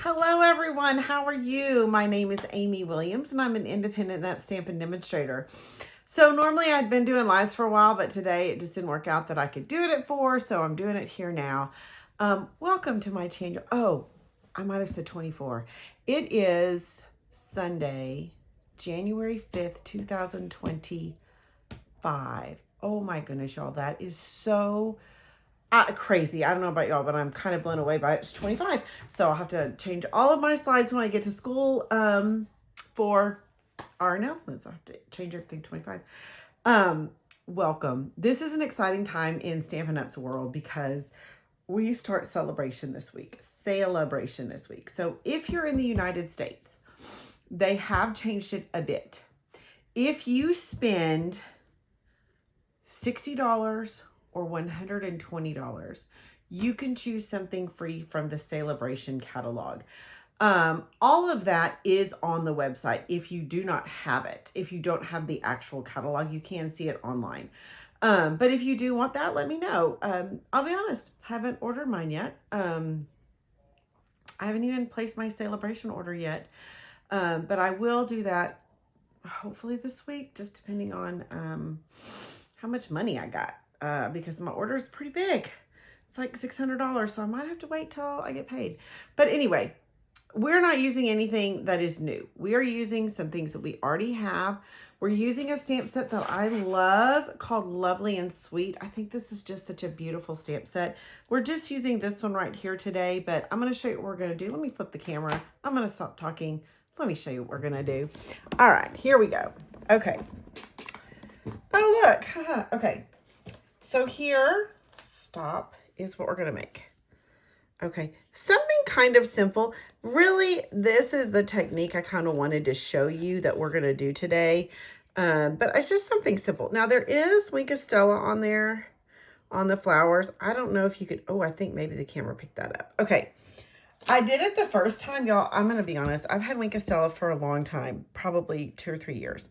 Hello everyone, how are you? My name is Amy Williams and I'm an independent net stamping demonstrator. So normally I'd been doing lives for a while, but today it just didn't work out that I could do it at 4, so I'm doing it here now. Welcome to my channel. Oh, I might have said 24. It is Sunday, January 5th, 2025. Oh my goodness, y'all, that is so crazy. I don't know about y'all, but I'm kind of blown away by it. It's 25. So I'll have to change all of my slides when I get to school for our announcements. I have to change everything to 25. Welcome. This is an exciting time in Stampin' Up's world because we start celebration this week. So if you're in the United States, they have changed it a bit. If you spend $60 or $120, you can choose something free from the Celebration catalog. All of that is on the website. If you do not have it, if you don't have the actual catalog, you can see it online. But if you do want that, let me know. I'll be honest, haven't ordered mine yet. I haven't even placed my Celebration order yet. But I will do that hopefully this week, just depending on how much money I got. Because my order is pretty big. It's like $600, so I might have to wait till I get paid. But anyway, we're not using anything that is new. We are using some things that we already have. We're using a stamp set that I love called Lovely and Sweet. I think this is just such a beautiful stamp set. We're just using this one right here today, but I'm going to show you what we're going to do. Let me flip the camera. I'm going to stop talking. Let me show you what we're going to do. All right, here we go. Okay. Oh, look. Okay. So here, stop, is what we're going to make. Okay, something kind of simple. Really, this is the technique I kind of wanted to show you that we're going to do today. But it's just something simple. Now, there is Wink of Stella on there, on the flowers. I don't know if you could, oh, I think maybe the camera picked that up. Okay, I did it the first time, y'all. I'm going to be honest. I've had Wink of Stella for a long time, probably 2 or 3 years.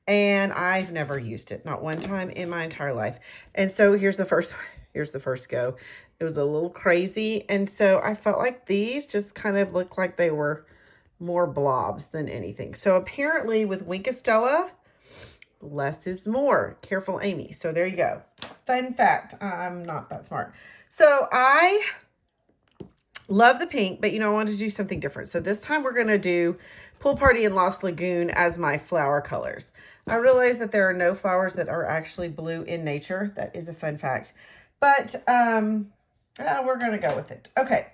And I've never used it, not one time in my entire life. And so here's the first go. It was a little crazy. And so I felt like these just kind of looked like they were more blobs than anything. So apparently with Wink of Stella, less is more. Careful, Amy. So there you go. Fun fact, I'm not that smart. So I love the pink, but I wanted to do something different. So this time we're going to do Pool Party and Lost Lagoon as my flower colors. I realize that there are no flowers that are actually blue in nature. That is a fun fact. But we're going to go with it. Okay.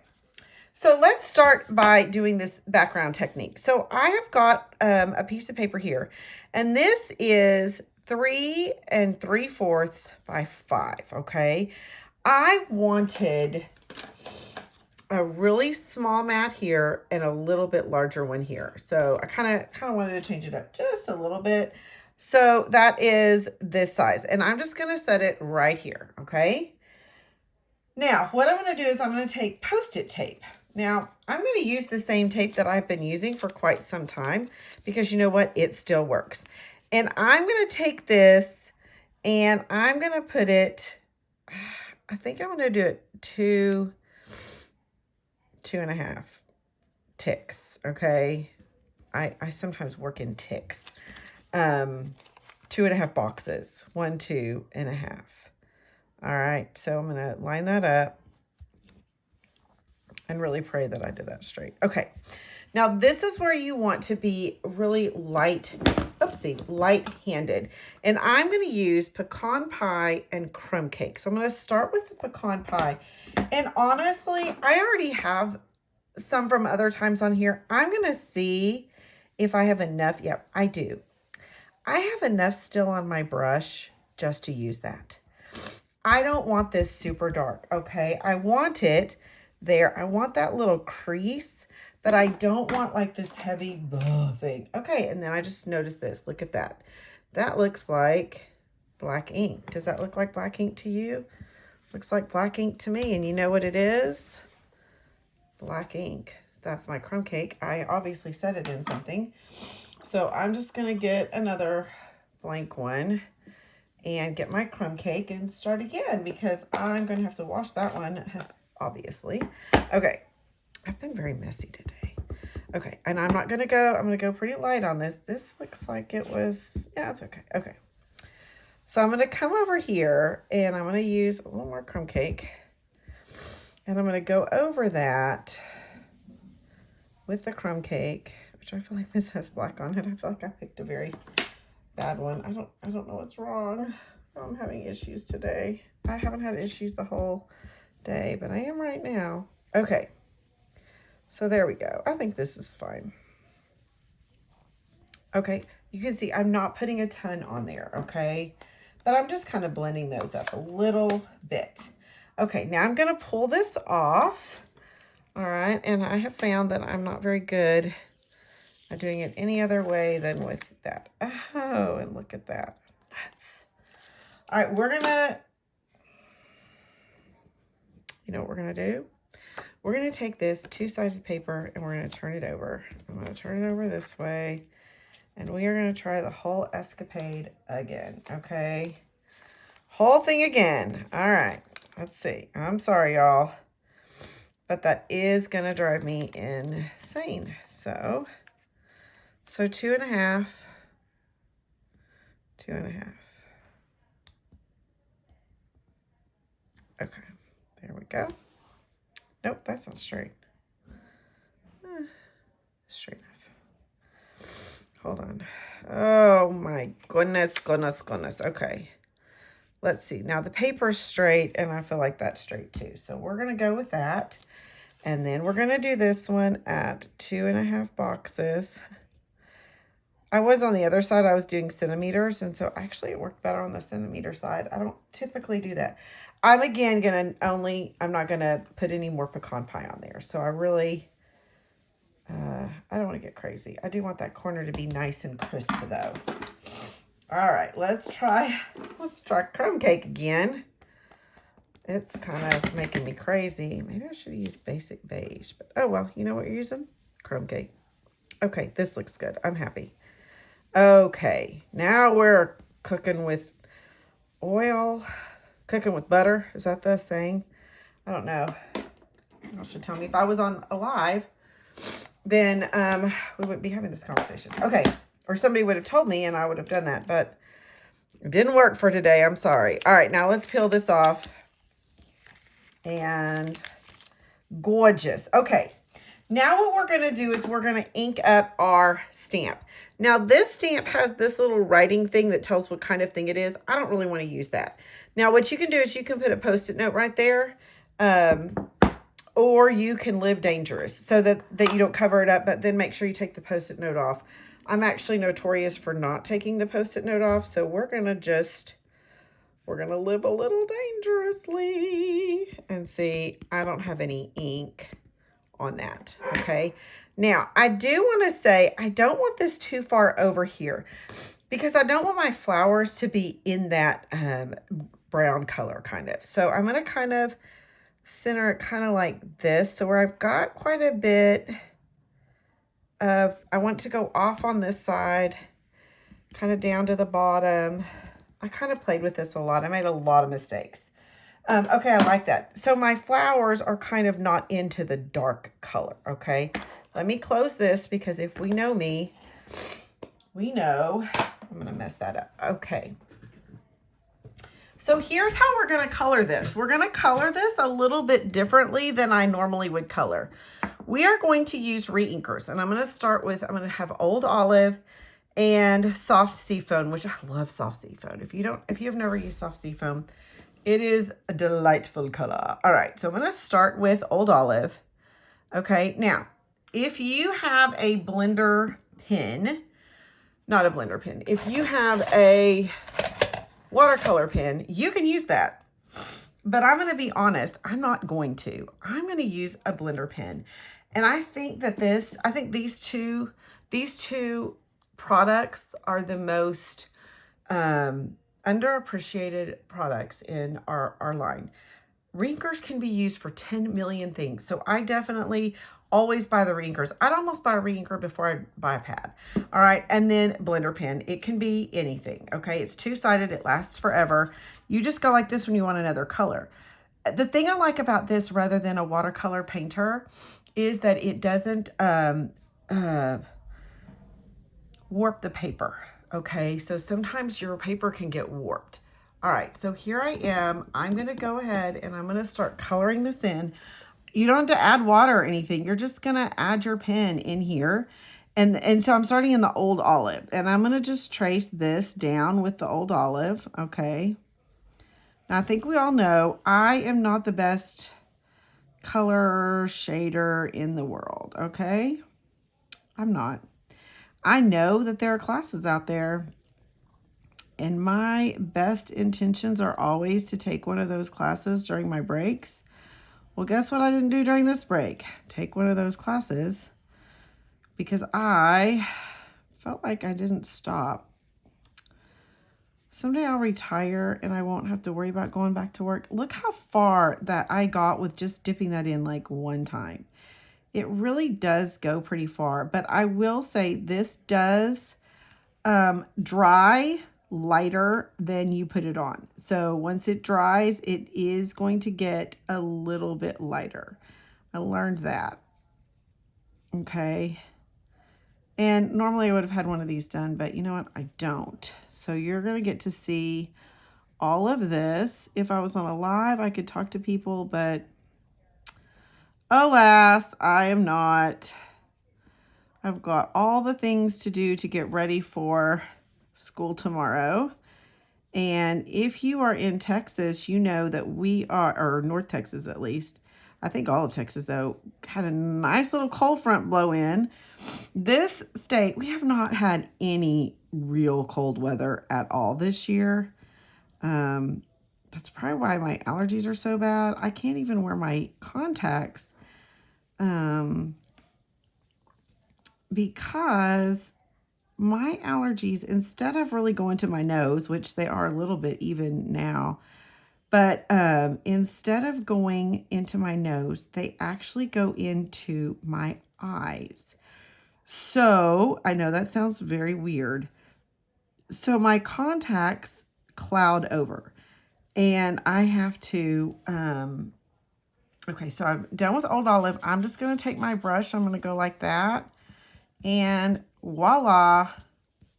So let's start by doing this background technique. So I have got a piece of paper here, and this is 3 3/4 by 5. Okay. I wanted a really small mat here and a little bit larger one here. So I kind of wanted to change it up just a little bit. So that is this size, and I'm just going to set it right here. Okay. Now what I'm going to do is I'm going to take Post-it tape. Now I'm going to use the same tape that I've been using for quite some time because you know what? It still works. And I'm going to take this and I'm going to put it, I think I'm going to do it 2.5 ticks. Okay. I sometimes work in ticks. 2.5 boxes. 1, 2.5. All right. So I'm going to line that up and really pray that I did that straight. Okay. Now this is where you want to be really light-handed. And I'm going to use Pecan Pie and Crumb Cake. So I'm going to start with the Pecan Pie. And honestly, I already have some from other times on here. I'm going to see if I have enough. Yep, I do. I have enough still on my brush just to use that. I don't want this super dark, okay? I want it there. I want that little crease, but I don't want like this heavy thing. Okay, and then I just noticed this. Look at that. That looks like black ink. Does that look like black ink to you? Looks like black ink to me, and you know what it is? Black ink. That's my crumb cake. I obviously set it in something. So I'm just going to get another blank one and get my crumb cake and start again because I'm going to have to wash that one, obviously. Okay. I've been very messy today. Okay, and I'm going to go pretty light on this. This looks like it was, yeah, it's okay. Okay. So I'm going to come over here and I'm going to use a little more crumb cake. And I'm going to go over that with the crumb cake, which I feel like this has black on it. I feel like I picked a very bad one. I don't know what's wrong. I'm having issues today. I haven't had issues the whole day, but I am right now. Okay. So there we go. I think this is fine. Okay. You can see I'm not putting a ton on there. Okay. But I'm just kind of blending those up a little bit. Okay. Now I'm going to pull this off. All right. And I have found that I'm not very good at doing it any other way than with that. Oh, and look at that. All right. We're going to, you know what we're going to do? We're going to take this two-sided paper and we're going to turn it over. I'm going to turn it over this way. And we are going to try the whole escapade again. Okay. Whole thing again. All right. Let's see. I'm sorry, y'all. But that is going to drive me insane. So 2.5. 2.5. Okay. There we go. Nope, that's not straight. Straight enough. Hold on. Oh my goodness. Okay. Let's see. Now the paper's straight and I feel like that's straight too. So we're going to go with that. And then we're going to do this one at 2.5 boxes. I was on the other side. I was doing centimeters. And so actually it worked better on the centimeter side. I don't typically do that. I'm again going to I'm not going to put any more pecan pie on there. So I really, I don't want to get crazy. I do want that corner to be nice and crisp though. All right, let's try crumb cake again. It's kind of making me crazy. Maybe I should use basic beige, but oh well, you know what you're using? Crumb cake. Okay, this looks good. I'm happy. Okay, now we're cooking with oil. Cooking with butter, is that the saying? I don't know. Y'all should tell me. If I was on alive, then we wouldn't be having this conversation. Okay, or somebody would have told me and I would have done that, but it didn't work for today. I'm sorry. All right, now let's peel this off. And gorgeous. Okay, now what we're going to do is we're going to ink up our stamp. Now this stamp has this little writing thing that tells what kind of thing it is. I don't really want to use that. Now what you can do is you can put a Post-it note right there, or you can live dangerous so that you don't cover it up, but then make sure you take the Post-it note off. I'm actually notorious for not taking the Post-it note off, so we're going to live a little dangerously. And see, I don't have any ink on that, okay? Now, I do want to say, I don't want this too far over here because I don't want my flowers to be in that brown color kind of. So I'm going to kind of center it kind of like this. So where I've got quite a bit of, I want to go off on this side, kind of down to the bottom. I kind of played with this a lot. I made a lot of mistakes. Okay, I like that. So my flowers are kind of not into the dark color, okay? Let me close this because if we know me, we know I'm going to mess that up. Okay. So here's how we're going to color this. We're going to color this a little bit differently than I normally would color. We are going to use re-inkers, and I'm going to start with, I'm going to have Old Olive and soft Seafoam, which I love soft Seafoam. If you have never used soft Seafoam, it is a delightful color. All right, so I'm going to start with Old Olive. Okay, now, if you have a blender pen, not a blender pen, if you have a watercolor pen, you can use that. But I'm going to be honest, I'm not going to. I'm going to use a blender pen. And I think that these two products are the most underappreciated products in our line. Reinkers can be used for 10 million things. So I definitely always buy the reinkers. I'd almost buy a reinker before I buy a pad. All right. And then blender pen. It can be anything. Okay. It's two-sided. It lasts forever. You just go like this when you want another color. The thing I like about this rather than a watercolor painter is that it doesn't warp the paper. Okay, so sometimes your paper can get warped. All right, so here I am. I'm gonna go ahead and I'm gonna start coloring this in. You don't have to add water or anything. You're just gonna add your pen in here. And so I'm starting in the old olive, and I'm gonna just trace this down with the old olive, okay? Now I think we all know I am not the best color shader in the world, okay? I'm not. I know that there are classes out there, and my best intentions are always to take one of those classes during my breaks. Well, guess what I didn't do during this break? Take one of those classes because I felt like I didn't stop. Someday I'll retire and I won't have to worry about going back to work. Look how far that I got with just dipping that in like one time. It really does go pretty far, but I will say this does dry lighter than you put it on. So once it dries, it is going to get a little bit lighter. I learned that. Okay. And normally I would have had one of these done, but you know what? I don't. So you're going to get to see all of this. If I was on a live, I could talk to people, but alas, I am not. I've got all the things to do to get ready for school tomorrow. And if you are in Texas, you know that we are, or North Texas at least, I think all of Texas though, had a nice little cold front blow in. This state, we have not had any real cold weather at all this year. That's probably why my allergies are so bad. I can't even wear my contacts because my allergies, instead of really going to my nose, which they are a little bit even now, but instead of going into my nose, they actually go into my eyes. So I know that sounds very weird. So my contacts cloud over and I have to, okay, so I'm done with Old Olive. I'm just going to take my brush. I'm going to go like that. And voila,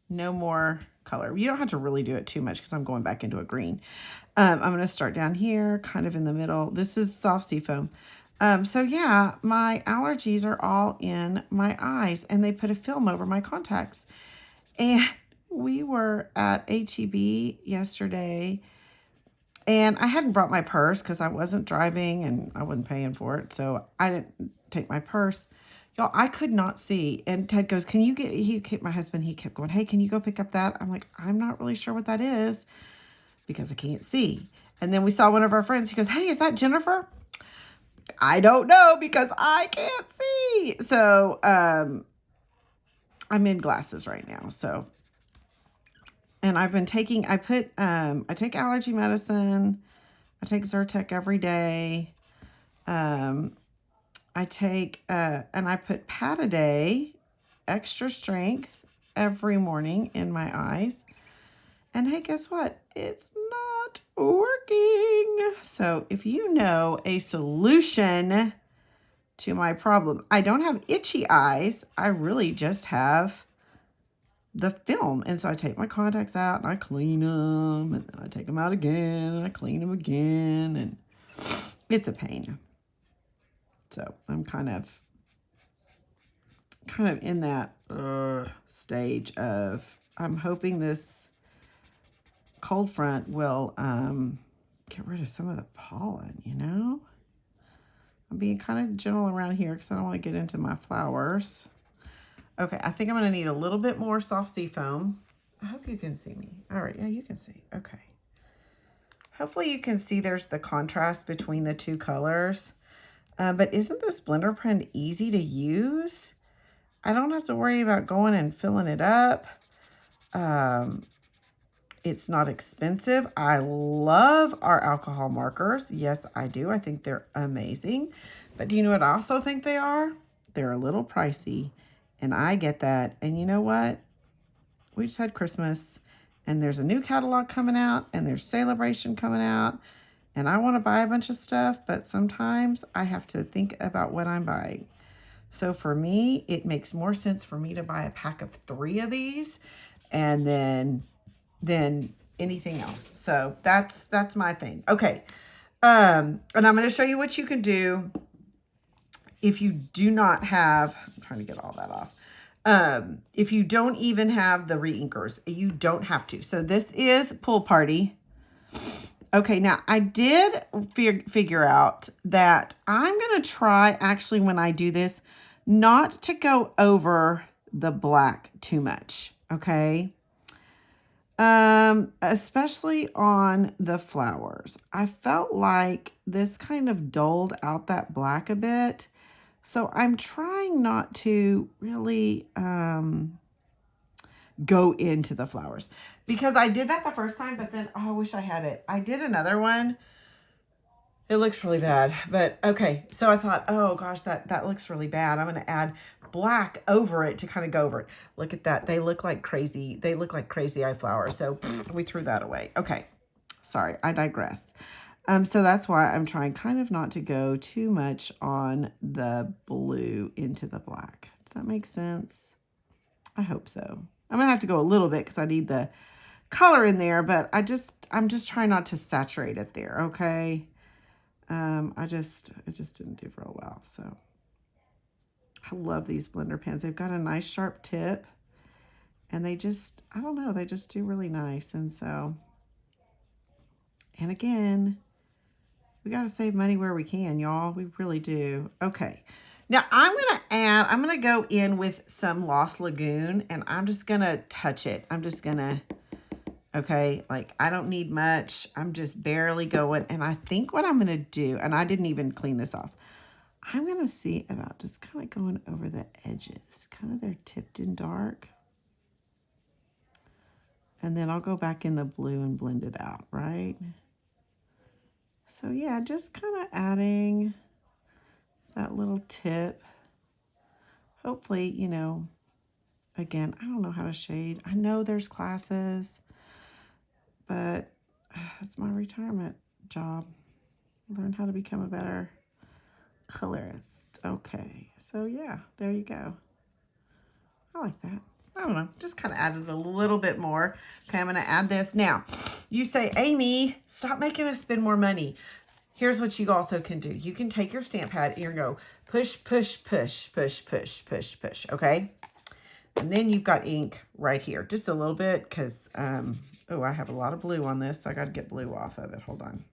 no more color. You don't have to really do it too much because I'm going back into a green. I'm going to start down here, kind of in the middle. This is soft Seafoam. So yeah, my allergies are all in my eyes, and they put a film over my contacts. And we were at H-E-B yesterday, and I hadn't brought my purse because I wasn't driving and I wasn't paying for it. So I didn't take my purse. Y'all, I could not see. And Ted goes, can you get, my husband, he kept going, hey, can you go pick up that? I'm like, I'm not really sure what that is because I can't see. And then we saw one of our friends. He goes, hey, is that Jennifer? I don't know because I can't see. So I'm in glasses right now. So, and I've been taking, I take allergy medicine. I take Zyrtec every day. I take, and I put Pat-A-Day extra strength every morning in my eyes. And hey, guess what? It's not working. So if you know a solution to my problem, I don't have itchy eyes. I really just have the film. And so I take my contacts out and I clean them, and then I take them out again and I clean them again. And it's a pain. So I'm kind of in that stage of, I'm hoping this cold front will get rid of some of the pollen, you know? I'm being kind of gentle around here because I don't want to get into my flowers. Okay, I think I'm going to need a little bit more soft Seafoam. I hope you can see me. All right, yeah, you can see. Okay. Hopefully you can see there's the contrast between the two colors. But isn't this blender pen easy to use? I don't have to worry about going and filling it up. It's not expensive. I love our alcohol markers. Yes, I do. I think they're amazing. But do you know what I also think they are? They're a little pricey. And I get that. And you know what? We just had Christmas. And there's a new catalog coming out. And there's Celebration coming out. And I want to buy a bunch of stuff. But sometimes I have to think about what I'm buying. So for me, it makes more sense for me to buy a pack of 3 of these and then anything else. So that's my thing. Okay. And I'm going to show you what you can do if you do not have, I'm trying to get all that off. If you don't even have the re-inkers, you don't have to. So this is Pool Party. Okay, now I did figure out that I'm going to try, actually, when I do this, not to go over the black too much, okay? Especially on the flowers. I felt like this kind of dulled out that black a bit. So I'm trying not to really go into the flowers, because I did that the first time, but then, oh, I wish I had it. I did another one. It looks really bad, but okay. So I thought, oh gosh, that looks really bad. I'm going to add black over it to kind of go over it. Look at that. They look like crazy. They look like crazy eye flowers. So we threw that away. Okay. Sorry, I digress. So that's why I'm trying kind of not to go too much on the blue into the black. Does that make sense? I hope so. I'm going to have to go a little bit because I need the color in there, but I'm just trying not to saturate it there, okay? It just didn't do real well, so. I love these blender pens. They've got a nice sharp tip, and they just, I don't know, they just do really nice, and so. And again, we got to save money where we can, y'all. We really do. Okay. Now, I'm going to go in with some Lost Lagoon, and I'm just going to touch it. I'm just going to, okay, like I don't need much. I'm just barely going. And I think what I'm going to do, and I didn't even clean this off, I'm going to see about just kind of going over the edges. Kind of they're tipped in dark. And then I'll go back in the blue and blend it out, right? So yeah, just kind of adding that little tip. Hopefully, you know, again, I don't know how to shade. I know there's classes, but that's my retirement job. Learn how to become a better colorist. Okay, so yeah, there you go. I like that. I don't know, just kind of added a little bit more. Okay, I'm going to add this. Now, you say, Amy, stop making us spend more money. Here's what you also can do. You can take your stamp pad and you go push, push, push, push, push, push, push, okay? And then you've got ink right here. Just a little bit because, oh, I have a lot of blue on this, so I got to get blue off of it. Hold on.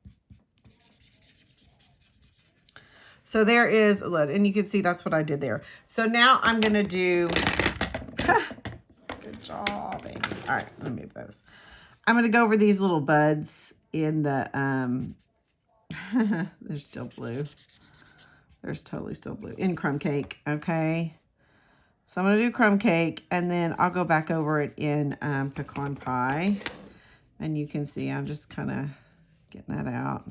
So there is a lid, and you can see that's what I did there. So now I'm going to do... Good job, baby. All right, let me move those. I'm going to go over these little buds in the, there's still blue. There's totally still blue in Crumb Cake, okay? So I'm going to do Crumb Cake, and then I'll go back over it in Pecan Pie. And you can see I'm just kind of getting that out.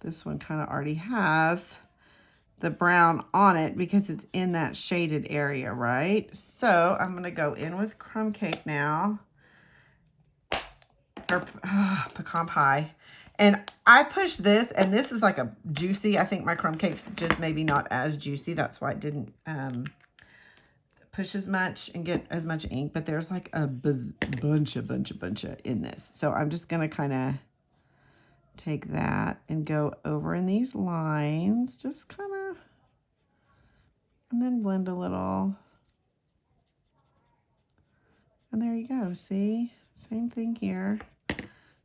This one kind of already has the brown on it because it's in that shaded area, right? So I'm going to go in with Crumb Cake now, or Pecan Pie. And I pushed this, and this is like a juicy. I think my Crumb Cake's just maybe not as juicy. That's why it didn't push as much and get as much ink. But there's like a bunch of in this. So I'm just going to kind of take that and go over in these lines, just kind of, and then blend a little. And there you go. See? Same thing here.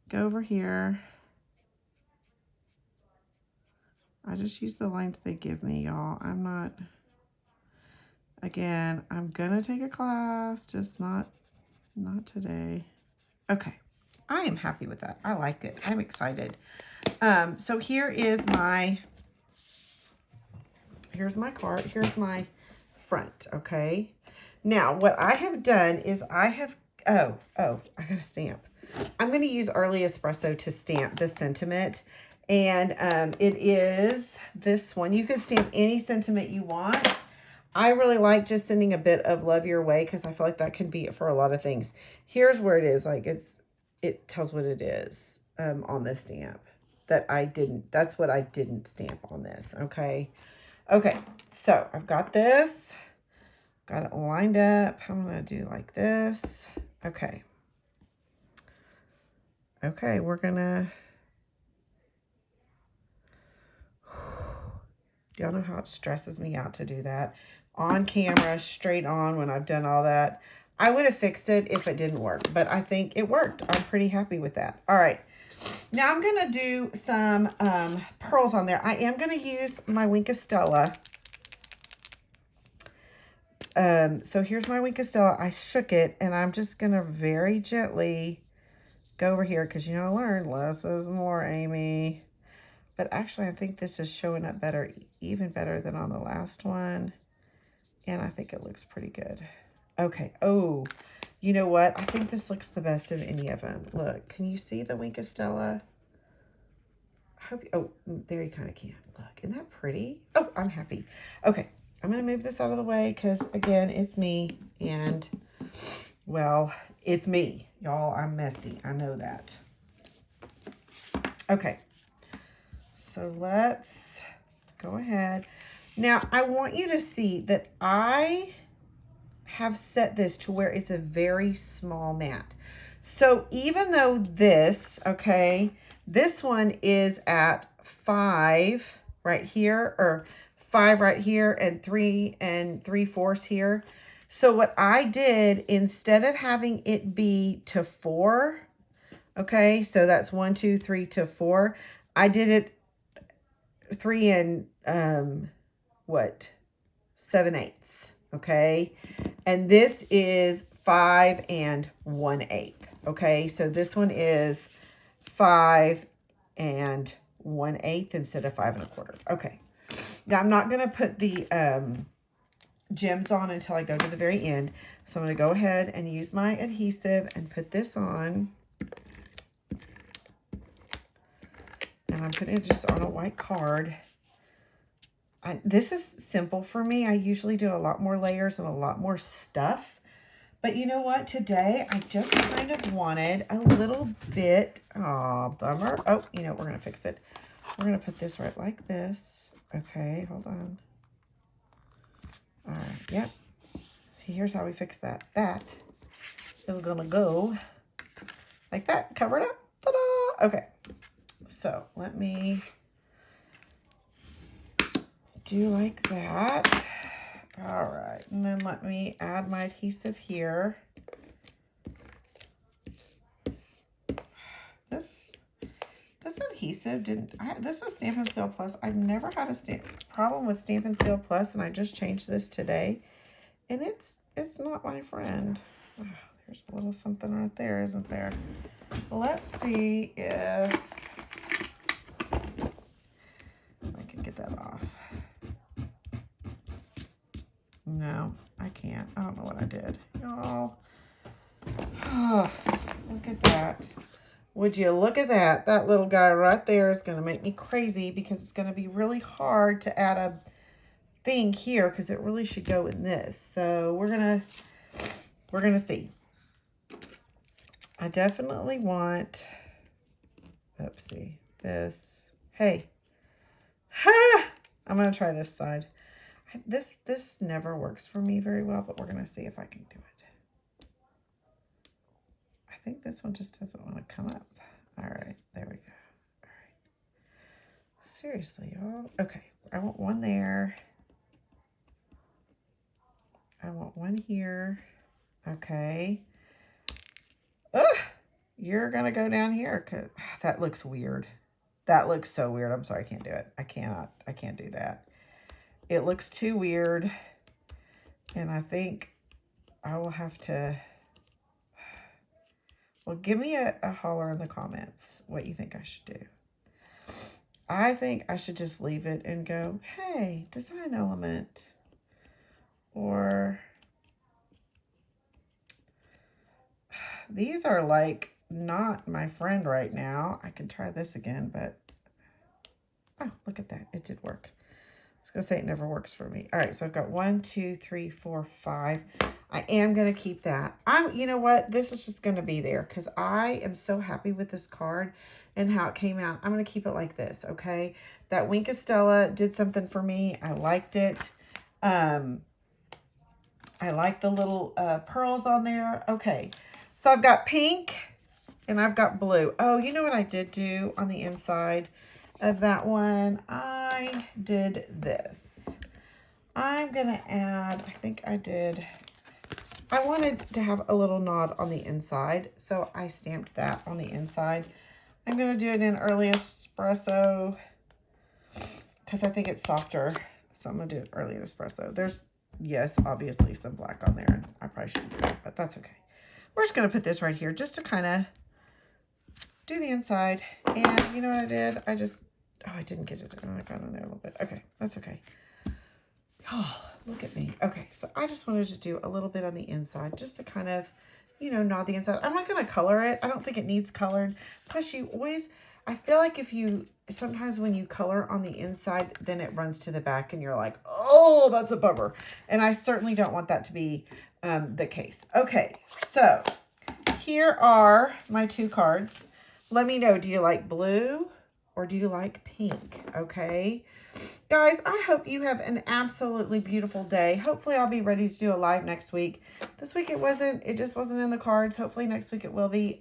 Go over here. I just use the lines they give me, y'all. I'm not, again, I'm gonna take a class, just not today. Okay, I am happy with that. I like it. I'm excited. So here is my, here's my card. Here's my front, okay? Now, what I have done is I have, I got a stamp. I'm gonna use Early Espresso to stamp the sentiment. And it is this one. You can stamp any sentiment you want. I really like just sending a bit of love your way because I feel like that can be for a lot of things. Here's where it is. Like it tells what it is on this stamp that I didn't. That's what I didn't stamp on this. Okay. Okay, so I've got this. Got it lined up. I'm going to do like this. Okay. Okay, we're going to... Y'all know how it stresses me out to do that. On camera, straight on when I've done all that. I would have fixed it if it didn't work, but I think it worked. I'm pretty happy with that. All right. Now I'm going to do some pearls on there. I am going to use my Stella. So here's my Stella. I shook it, and I'm just going to very gently go over here because, you know, I learned less is more, Amy. But actually, I think this is showing up better, even better than on the last one. And I think it looks pretty good. Okay. Oh, you know what? I think this looks the best of any of them. Look, can you see the Stella? I hope you, oh, there you kind of can. Look, isn't that pretty? Oh, I'm happy. Okay. I'm going to move this out of the way because, again, it's me. And, well, it's me. Y'all, I'm messy. I know that. Okay. So let's go ahead. Now, I want you to see that I have set this to where it's a very small mat. So even though this, okay, this one is at 5 right here, or 5 right here, and 3 3/4 here. So what I did, instead of having it be to 4, okay, so that's 1, 2, 3 to 4, I did it 3 and 7/8, okay? And this is 5 1/8, okay? So this one is 5 1/8 instead of 5 1/4. Okay. Now I'm not gonna put the gems on until I go to the very end. So I'm gonna go ahead and use my adhesive and put this on. And I'm putting it just on a white card. This is simple for me. I usually do a lot more layers and a lot more stuff. But you know what? Today, I just kind of wanted a little bit. Aw, bummer. Oh, you know, we're going to fix it. We're going to put this right like this. Okay, hold on. All right, yep. See, here's how we fix that. That is going to go like that. Cover it up. Ta-da! Okay. So let me do like that. All right, and then let me add my adhesive here. This adhesive this is Stampin' Seal Plus. I've never had a problem with Stampin' Seal Plus, and I just changed this today, and it's not my friend. Oh, there's a little something right there, isn't there? Let's see if I can get that off. No, I can't. I don't know what I did. Y'all. Oh, look at that. Would you look at that? That little guy right there is going to make me crazy because it's going to be really hard to add a thing here because it really should go in this. So we're going to see. I definitely want, oopsie, this. Hey. Ha! I'm going to try this side. This never works for me very well, but we're going to see if I can do it. I think this one just doesn't want to come up. All right, there we go. All right. Seriously, y'all. Okay, I want one there. I want one here. Okay. Ugh! You're going to go down here because that looks weird. That looks so weird. I'm sorry, I can't do it. I can't do that. It looks too weird, and I think I will have to, well, give me a holler in the comments what you think I should do. I think I should just leave it and go, hey, design element, or these are like not my friend right now. I can try this again, but, oh, look at that. It did work. gonna say it never works for me. All right, so I've got 1, 2, 3, 4, 5. I am gonna keep that. You know what? This is just gonna be there because I am so happy with this card and how it came out. I'm gonna keep it like this, okay? That Wink of Stella did something for me. I liked it. I like the little pearls on there. Okay, so I've got pink and I've got blue. Oh, you know what I did do on the inside of that one? I did this. I'm gonna add, I wanted to have a little nod on the inside, so I stamped that on the inside. I'm gonna do it in early espresso because I think it's softer. So I'm gonna do it early espresso. There's, yes, obviously some black on there, and I probably shouldn't do it, but that's okay. We're just gonna put this right here just to kind of do the inside. And you know what I did? I didn't get it. Oh, I got on there a little bit. Okay, that's okay. Oh, look at me. Okay, so I just wanted to do a little bit on the inside just to kind of, you know, nod the inside. I'm not going to color it. I don't think it needs colored. Plus, I feel like sometimes when you color on the inside, then it runs to the back and you're like, oh, that's a bummer. And I certainly don't want that to be the case. Okay, so here are my 2 cards. Let me know, do you like blue or do you like pink? Okay. Guys, I hope you have an absolutely beautiful day. Hopefully I'll be ready to do a live next week. This week it just wasn't in the cards. Hopefully next week it will be.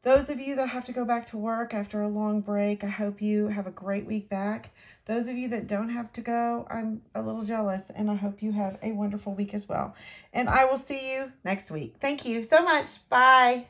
Those of you that have to go back to work after a long break, I hope you have a great week back. Those of you that don't have to go, I'm a little jealous, and I hope you have a wonderful week as well. And I will see you next week. Thank you so much. Bye.